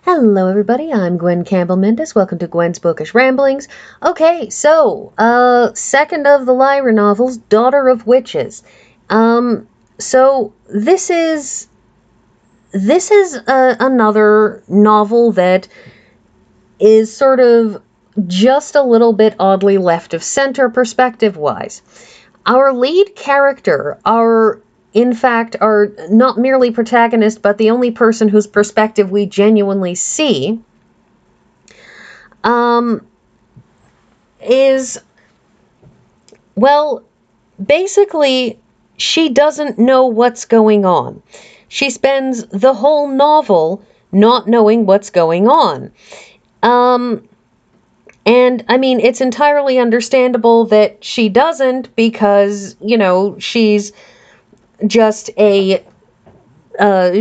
Hello everybody, I'm Gwen Campbell-Mindes. Welcome to Gwen's Bookish Ramblings. Okay, so, second of the Lyra novels, Daughter of Witches. So this is another novel that is sort of just a little bit oddly left of center perspective-wise. Our lead character, in fact, are not merely protagonist, but the only person whose perspective we genuinely see, is, well, basically, she doesn't know what's going on. She spends the whole novel not knowing what's going on. And, I mean, it's entirely understandable that she doesn't because, she's just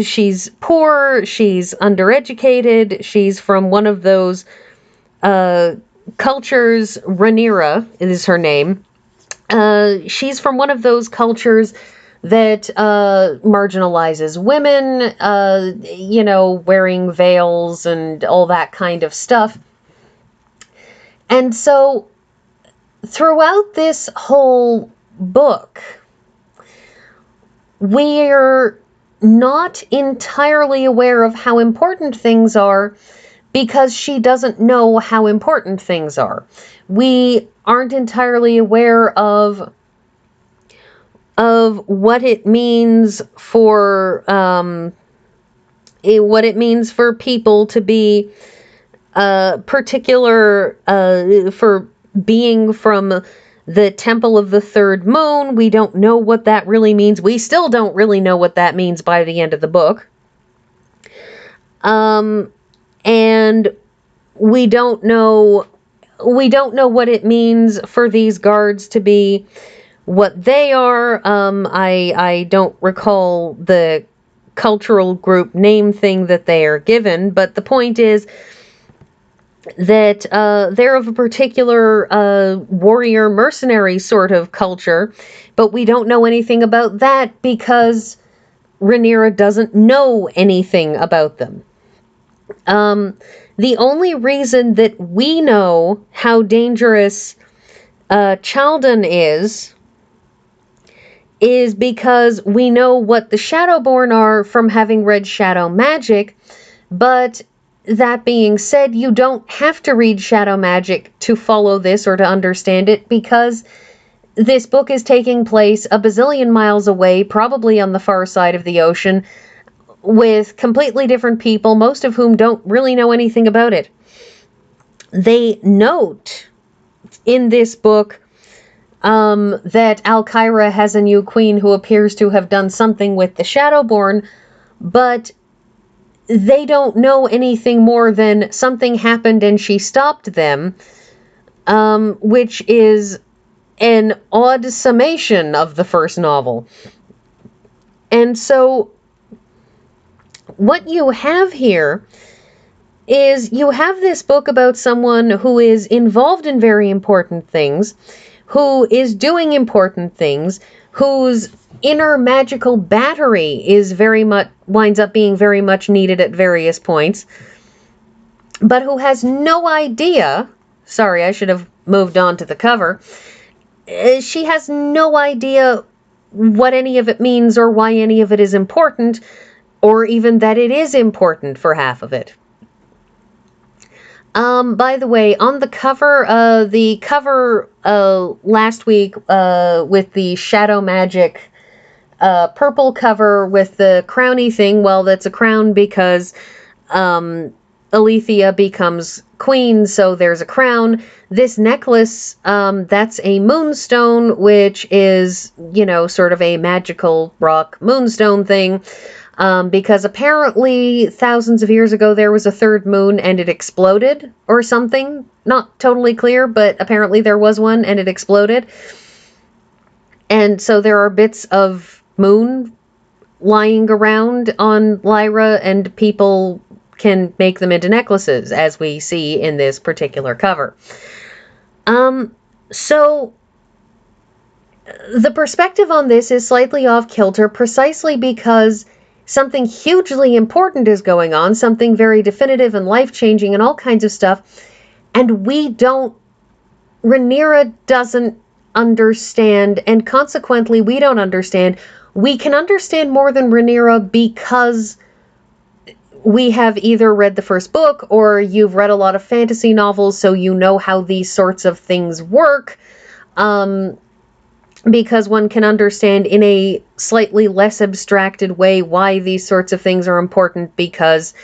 she's poor, she's undereducated, she's from one of those cultures. Rhaenyra is her name. She's from one of those cultures that marginalizes women, wearing veils and all that kind of stuff. And so throughout this whole book, we're not entirely aware of how important things are because she doesn't know how important things are. We aren't entirely aware of what it means for people to be particular, for being from the Temple of the Third Moon. We don't know what that really means. We still don't really know what that means by the end of the book. And we don't know what it means for these guards to be what they are. I don't recall the cultural group name thing that they are given, but the point is that they're of a particular warrior mercenary sort of culture, but we don't know anything about that because Rhaenyra doesn't know anything about them. The only reason that we know how dangerous Chaldan is because we know what the Shadowborn are from having read Shadow Magic, but that being said, you don't have to read Shadow Magic to follow this or to understand it, because this book is taking place a bazillion miles away, probably on the far side of the ocean, with completely different people, most of whom don't really know anything about it. They note in this book that Alkyra has a new queen who appears to have done something with the Shadowborn, but they don't know anything more than something happened and she stopped them, which is an odd summation of the first novel. And so what you have here is you have this book about someone who is involved in very important things, who is doing important things, whose inner magical battery winds up being very much needed at various points, but who has no idea. Sorry, I should have moved on to the cover. She has no idea what any of it means or why any of it is important, or even that it is important for half of it. By the way, on the cover last week with the Shadow Magic purple cover with the crowny thing, well, that's a crown because Alethea becomes queen, so there's a crown. This necklace, that's a moonstone, which is, sort of a magical rock moonstone thing. Because apparently thousands of years ago there was a third moon and it exploded or something. Not totally clear, but apparently there was one and it exploded. And so there are bits of moon lying around on Lyra, and people can make them into necklaces, as we see in this particular cover. So the perspective on this is slightly off kilter precisely because something hugely important is going on, something very definitive and life-changing and all kinds of stuff, and Rhaenyra doesn't understand, and consequently we don't understand. We can understand more than Rhaenyra because we have either read the first book or you've read a lot of fantasy novels, so you know how these sorts of things work. Because one can understand in a slightly less abstracted way why these sorts of things are important, because,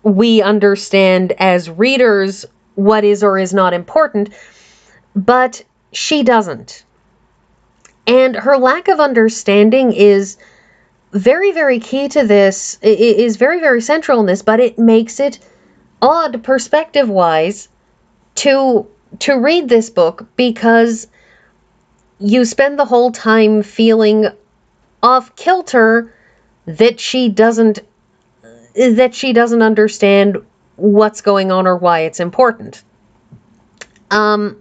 we understand as readers what is or is not important, but she doesn't. And her lack of understanding is very, very key to this, is very, very central in this, but it makes it odd perspective-wise to read this book, because you spend the whole time feeling off kilter that she doesn't understand what's going on or why it's important. And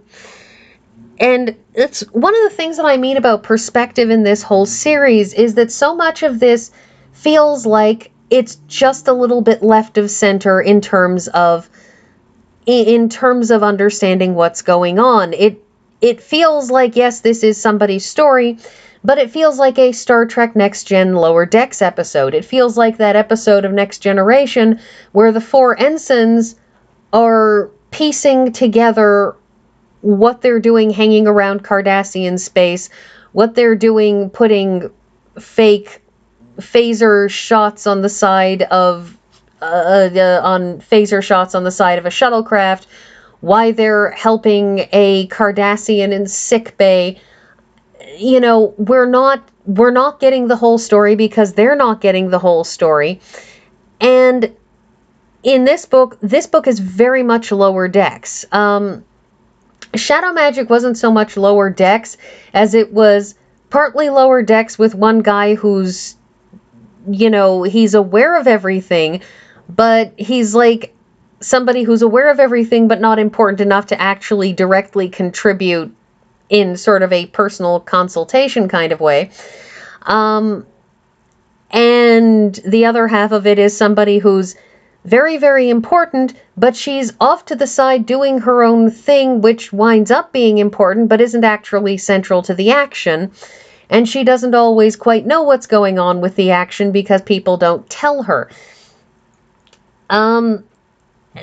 it's one of the things that I mean about perspective in this whole series, is that so much of this feels like it's just a little bit left of center in terms of understanding what's going on. It feels like, yes, this is somebody's story, but it feels like a Star Trek Next Gen Lower Decks episode. It feels like that episode of Next Generation where the four ensigns are piecing together what they're doing hanging around Cardassian space, what they're doing putting fake phaser shots on the side of a shuttlecraft, why they're helping a Cardassian in sick bay. We're not getting the whole story because they're not getting the whole story. And in this book is very much Lower Decks. Shadow magic wasn't so much Lower Decks as it was partly Lower Decks with one guy who's, he's aware of everything, but he's like somebody who's aware of everything but not important enough to actually directly contribute in sort of a personal consultation kind of way. And the other half of it is somebody who's very, very important, but she's off to the side doing her own thing, which winds up being important, but isn't actually central to the action. And she doesn't always quite know what's going on with the action because people don't tell her.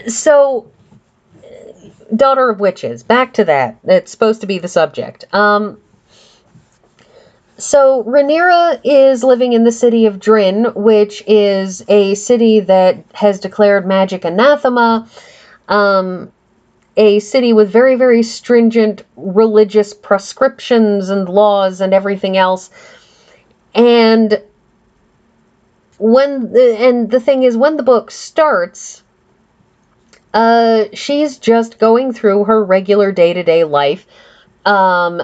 So, Daughter of Witches, back to that. It's supposed to be the subject. So Rhaenyra is living in the city of Drin, which is a city that has declared magic anathema, a city with very, very stringent religious prescriptions and laws and everything else. And the thing is, when the book starts, she's just going through her regular day-to-day life.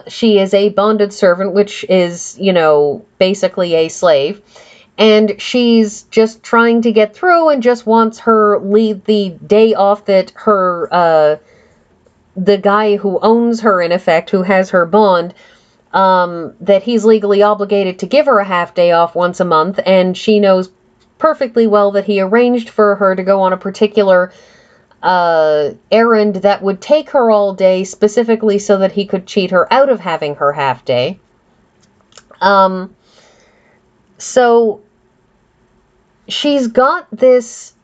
She is a bonded servant, which is, basically a slave. And she's just trying to get through and just wants the day off that the guy who owns her, in effect, who has her bond, that he's legally obligated to give her a half day off once a month. And she knows perfectly well that he arranged for her to go on a particular errand that would take her all day, specifically so that he could cheat her out of having her half day. So she's got this,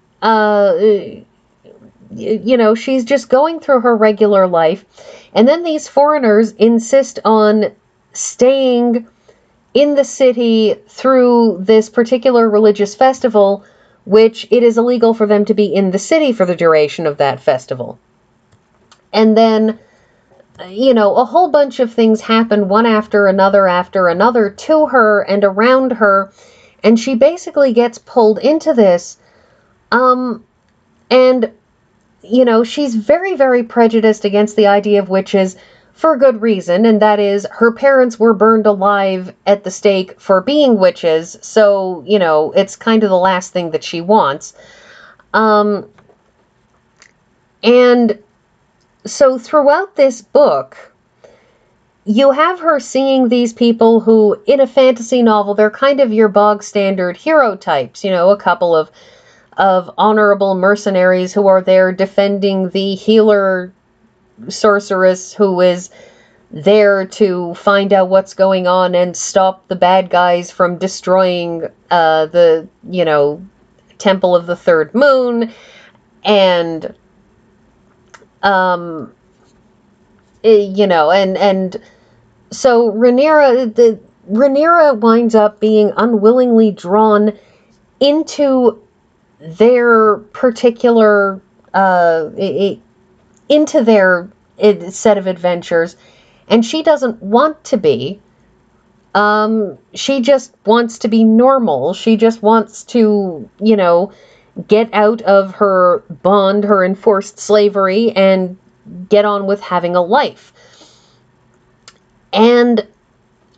she's just going through her regular life, and then these foreigners insist on staying in the city through this particular religious festival, which it is illegal for them to be in the city for the duration of that festival. And then, a whole bunch of things happen one after another to her and around her, and she basically gets pulled into this. And, she's very, very prejudiced against the idea of witches for good reason, and that is her parents were burned alive at the stake for being witches, so, it's kind of the last thing that she wants. And so throughout this book, you have her seeing these people who, in a fantasy novel, they're kind of your bog standard hero types, a couple of honorable mercenaries who are there defending the healer sorceress who is there to find out what's going on and stop the bad guys from destroying the Temple of the Third Moon. And and so Rhaenyra winds up being unwillingly drawn into their particular into their set of adventures, and she doesn't want to be. She just wants to be normal. She just wants to, get out of her bond, her enforced slavery, and get on with having a life. And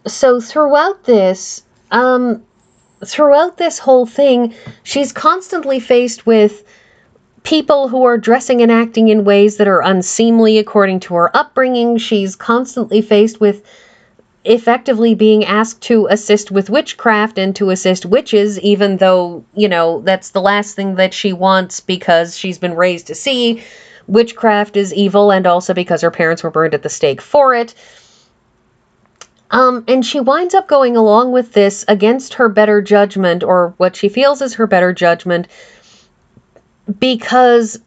so throughout this whole thing, she's constantly faced with people who are dressing and acting in ways that are unseemly according to her upbringing. She's constantly faced with effectively being asked to assist with witchcraft and to assist witches, even though, that's the last thing that she wants, because she's been raised to see witchcraft is evil, and also because her parents were burned at the stake for it. And she winds up going along with this against her better judgment, or what she feels is her better judgment, because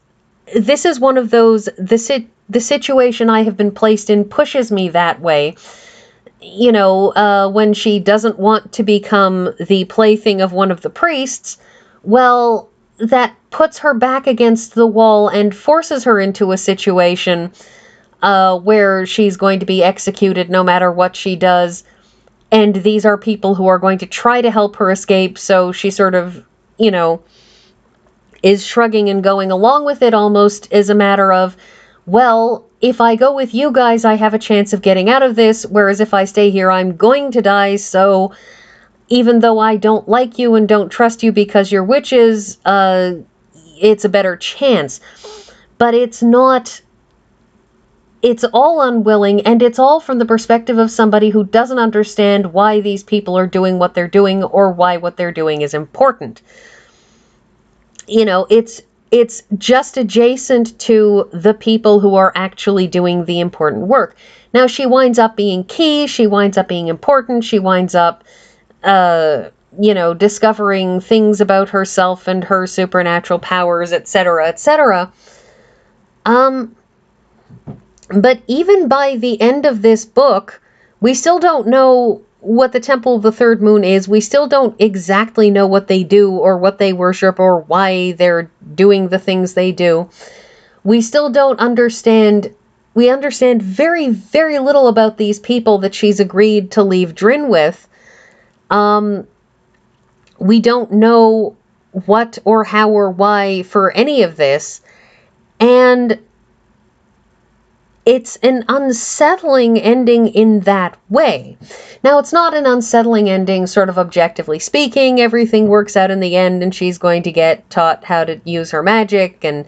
this is one of those, the situation I have been placed in pushes me that way. When she doesn't want to become the plaything of one of the priests, well, that puts her back against the wall and forces her into a situation where she's going to be executed no matter what she does. And these are people who are going to try to help her escape, so she sort of, is shrugging and going along with it almost as a matter of, well, if I go with you guys, I have a chance of getting out of this, whereas if I stay here, I'm going to die, so even though I don't like you and don't trust you because you're witches, it's a better chance. But it's not... It's all unwilling, and it's all from the perspective of somebody who doesn't understand why these people are doing what they're doing, or why what they're doing is important. It's just adjacent to the people who are actually doing the important work. Now, she winds up being key, she winds up being important, she winds up, discovering things about herself and her supernatural powers, etc., etc. But even by the end of this book, we still don't know what the Temple of the Third Moon is. We still don't exactly know what they do or what they worship or why they're doing the things they do. We still don't understand. We understand very, very little about these people that she's agreed to leave Drin with. We don't know what or how or why for any of this. And it's an unsettling ending in that way. Now, it's not an unsettling ending, sort of objectively speaking. Everything works out in the end, and she's going to get taught how to use her magic, and,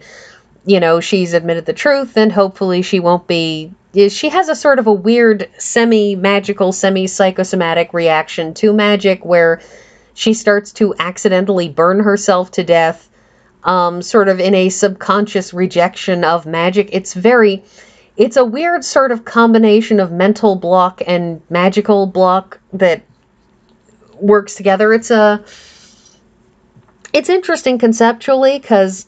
she's admitted the truth, and hopefully she won't be... She has a sort of a weird semi-magical, semi-psychosomatic reaction to magic, where she starts to accidentally burn herself to death, sort of in a subconscious rejection of magic. It's a weird sort of combination of mental block and magical block that works together. It's interesting conceptually, because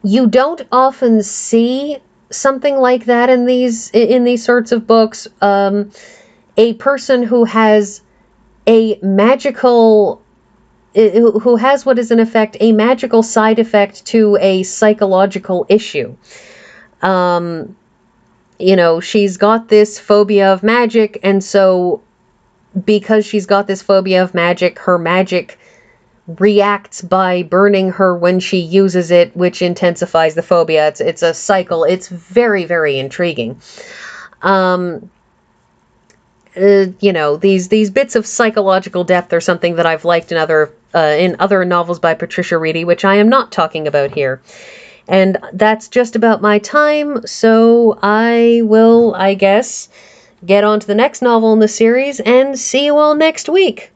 you don't often see something like that in these sorts of books. A person who has a magical... who has what is in effect a magical side effect to a psychological issue. She's got this phobia of magic, and so because she's got this phobia of magic, her magic reacts by burning her when she uses it, which intensifies the phobia. It's a cycle. It's very, very intriguing. These bits of psychological depth are something that I've liked in other novels by Patricia Wrede, which I am not talking about here. And that's just about my time, so I will, I guess, get on to the next novel in the series and see you all next week.